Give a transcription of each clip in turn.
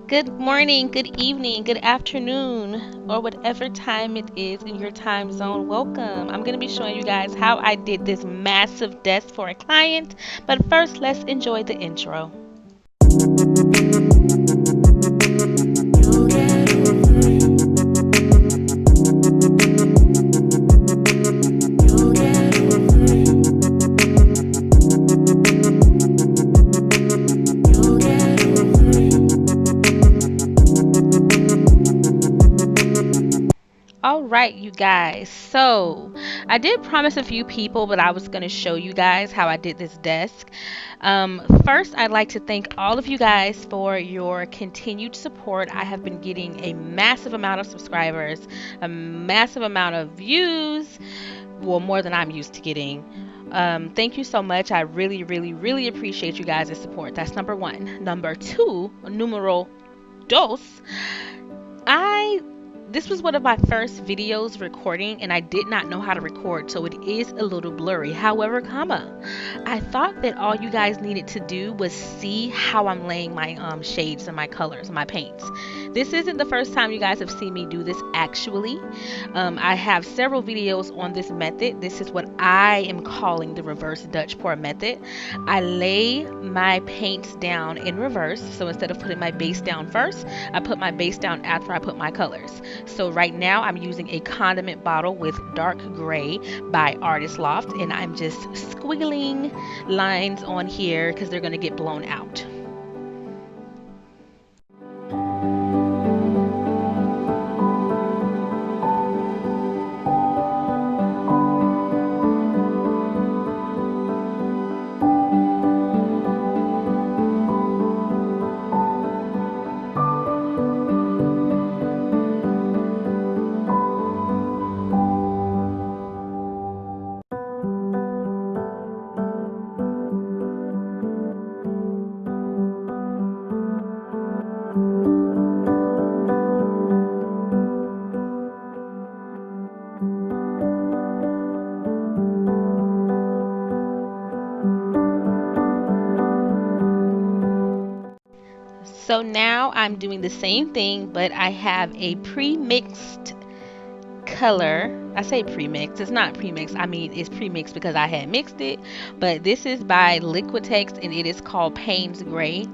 Good morning, good evening, good afternoon, or whatever time it is in your time zone. Welcome. I'm going to be showing you guys how I did this massive desk for a client. But first, let's enjoy the intro. All right, you guys. So, I did promise a few people, but I was going to show you guys how I did this desk. First, I'd like to thank all of you guys for your continued support. I have been getting a massive amount of subscribers, a massive amount of views, well, more than I'm used to getting. Thank you so much. I really, really, really appreciate you guys' support. That's number one. Number two, numero dos. I This was one of my first videos recording, and I did not know how to record, so it is a little blurry. However, I thought that all you guys needed to do was see how I'm laying my shades and my colors and my paints. This isn't the first time you guys have seen me do this actually. I have several videos on this method. This is what I am calling the reverse Dutch pour method. I lay my paints down in reverse, so instead of putting my base down first, I put my base down after I put my colors. So right now I'm using a condiment bottle with dark gray by Artist Loft, and I'm just squiggling lines on here because they're going to get blown out. So now I'm doing the same thing, but I have a pre-mixed color. I say pre-mixed, it's not pre-mixed. I mean, it's pre-mixed because I had mixed it, but this is by Liquitex and it is called Payne's Gray.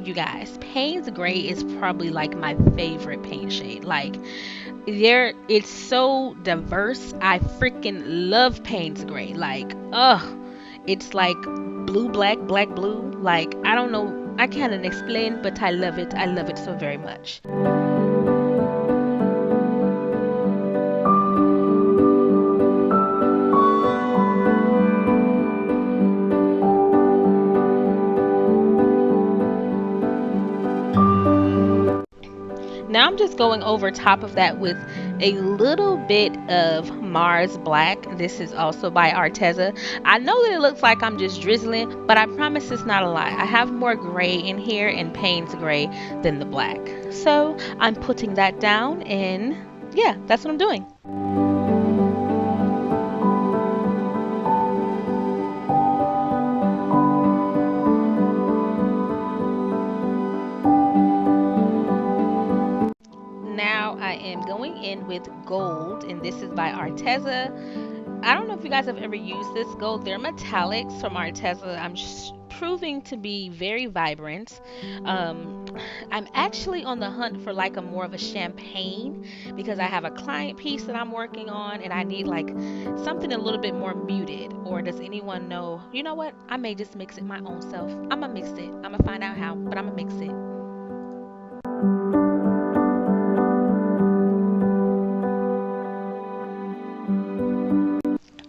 You guys, Payne's Gray is probably like my favorite paint shade. Like, it's so diverse. I freaking love Payne's Gray. Like, it's like blue, black, black, blue. Like, I don't know, I can't explain, but I love it. I love it so very much. Now I'm just going over top of that with a little bit of Mars Black. This is also by Arteza. I know that it looks like I'm just drizzling, but I promise it's not a lie. I have more gray in here and Payne's Gray than the black. So I'm putting that down, and yeah, that's what I'm doing. Now I am going in with gold, and this is by Arteza. I don't know if you guys have ever used this gold. They're metallics from Arteza. I'm proving to be very vibrant. Um, I'm actually on the hunt for like a more of a champagne because I have a client piece that I'm working on, and I need like something a little bit more muted. Or does anyone know? You know what? I may just mix it my own self. I'm gonna mix it. I'm gonna find out how, but I'm gonna mix it.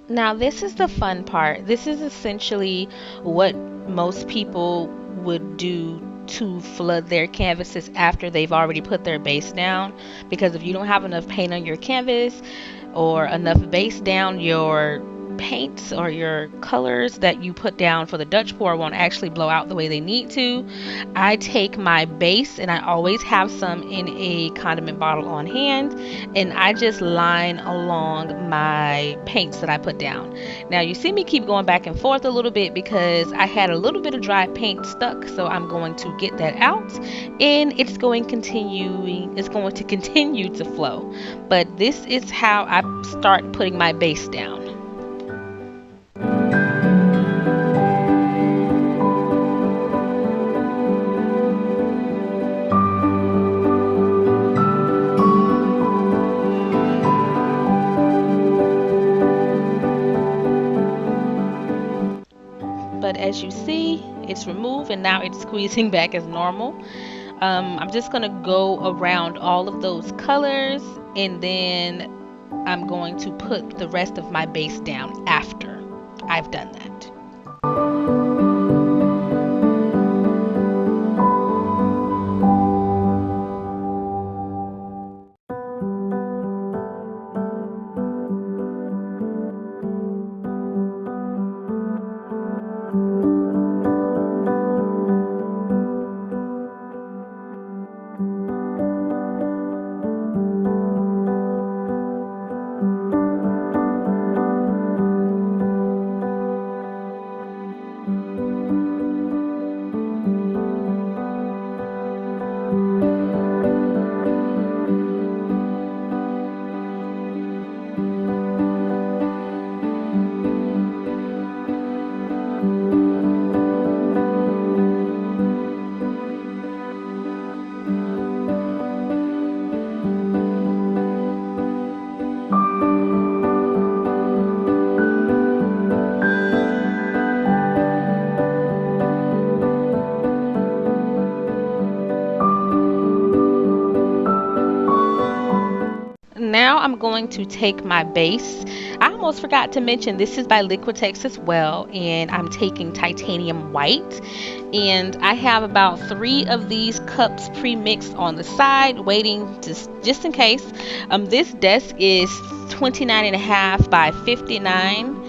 Now, this is the fun part. This is essentially what most people would do to flood their canvases after they've already put their base down. Because if you don't have enough paint on your canvas or enough base down, your paints or your colors that you put down for the Dutch pour won't actually blow out the way they need to, I take my base, and I always have some in a condiment bottle on hand, and I just line along my paints that I put down. Now you see me keep going back and forth a little bit because I had a little bit of dry paint stuck, so I'm going to get that out, and it's going to continue to flow. But this is how I start putting my base down. But as you see, it's removed and now it's squeezing back as normal. I'm just going to go around all of those colors, and then I'm going to put the rest of my base down after I've done that. Now I'm going to take my base. I almost forgot to mention this is by Liquitex as well, and I'm taking titanium white. And I have about 3 of these cups pre-mixed on the side, waiting to just in case. This desk is 29.5 by 59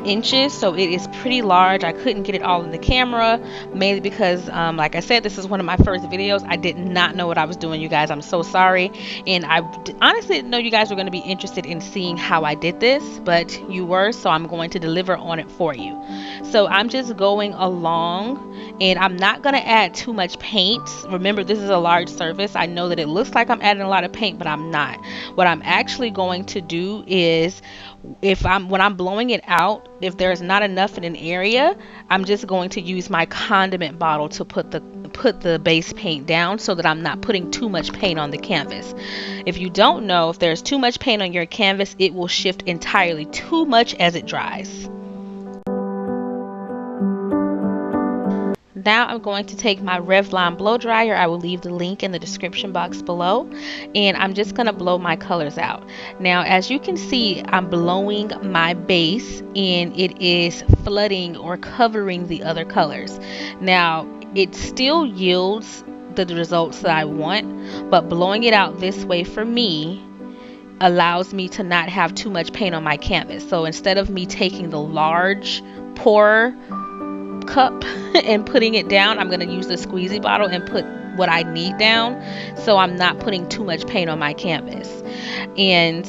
inches, so it is pretty large. I couldn't get it all in the camera, mainly because like I said, this is one of my first videos. I did not know what I was doing, you guys. I'm so sorry, and I honestly didn't know you guys were going to be interested in seeing how I did this, but you were, so I'm going to deliver on it for you. So I'm just going along, and I'm not going to add too much paint. Remember, this is a large surface. I know that it looks like I'm adding a lot of paint, but I'm not. What I'm actually going to do is, when I'm blowing it out, if there's not enough in an area, I'm just going to use my condiment bottle to put the base paint down, so that I'm not putting too much paint on the canvas. If you don't know, if there's too much paint on your canvas, it will shift entirely too much as it dries. Now I'm going to take my Revlon blow dryer. I will leave the link in the description box below, and I'm just going to blow my colors out. Now, as you can see, I'm blowing my base, and it is flooding or covering the other colors. Now, it still yields the results that I want, but blowing it out this way for me allows me to not have too much paint on my canvas. So instead of me taking the large pour cup and putting it down, I'm going to use the squeezy bottle and put what I need down, so I'm not putting too much paint on my canvas. And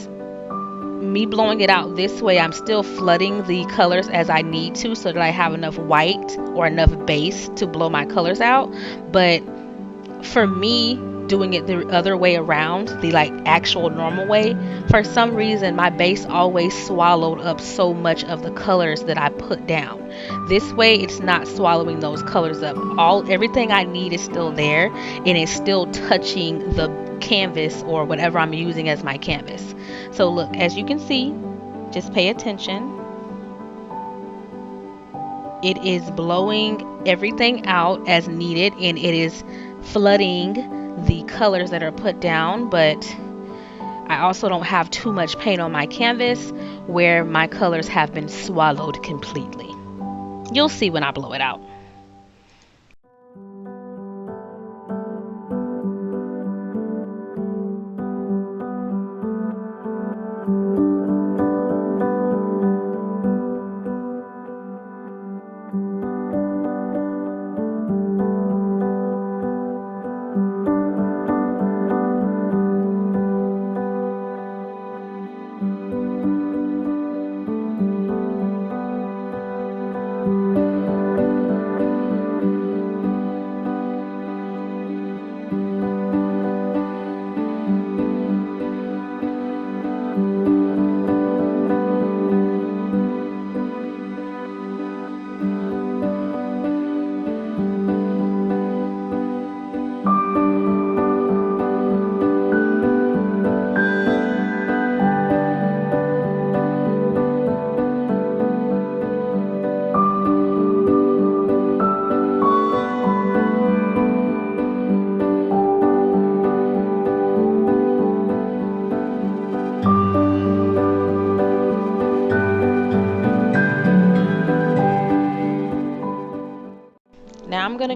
me blowing it out this way, I'm still flooding the colors as I need to, so that I have enough white or enough base to blow my colors out. But for me, doing it the other way around, the actual normal way, for some reason my base always swallowed up so much of the colors that I put down. This way, it's not swallowing those colors up. Everything I need is still there, and it's still touching the canvas or whatever I'm using as my canvas. So look, as you can see, just pay attention. It is blowing everything out as needed, and it is flooding the colors that are put down, but I also don't have too much paint on my canvas where my colors have been swallowed completely. You'll see when I blow it out.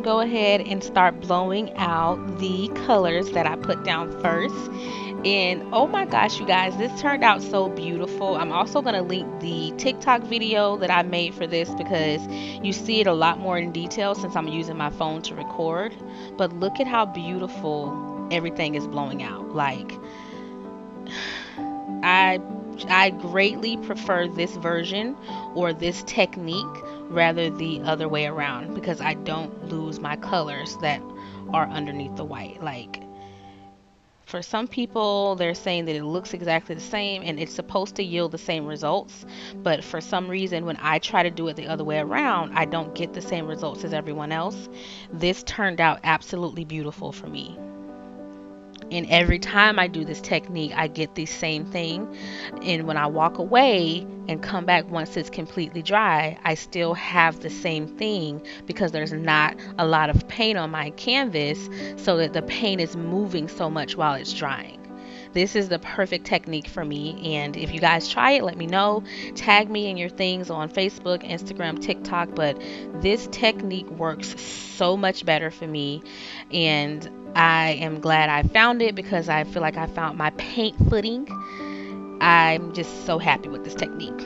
go ahead and start blowing out the colors that I put down first. And oh my gosh, you guys, this turned out so beautiful. I'm also going to link the TikTok video that I made for this because you see it a lot more in detail since I'm using my phone to record. But look at how beautiful everything is blowing out. Like, I I greatly prefer this version or this technique rather the other way around because I don't lose my colors that are underneath the white. Like, for some people, they're saying that it looks exactly the same and it's supposed to yield the same results, but for some reason when I try to do it the other way around, I don't get the same results as everyone else. This turned out absolutely beautiful for me. And every time I do this technique, I get the same thing. And when I walk away and come back once it's completely dry, I still have the same thing because there's not a lot of paint on my canvas, so that the paint is moving so much while it's drying. This is the perfect technique for me. And if you guys try it, let me know. Tag me in your things on Facebook, Instagram, TikTok. But this technique works so much better for me. And I am glad I found it because I feel like I found my paint footing. I'm just so happy with this technique.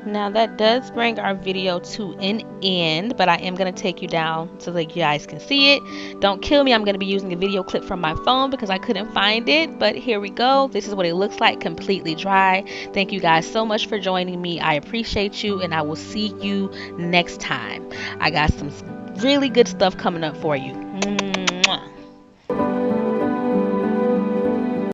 Now that does bring our video to an end, but I am going to take you down so that you guys can see it. Don't kill me, I'm going to be using a video clip from my phone because I couldn't find it, but here we go. This is what it looks like completely dry. Thank you guys so much for joining me. I appreciate you, and I will see you next time. I got some really good stuff coming up for you.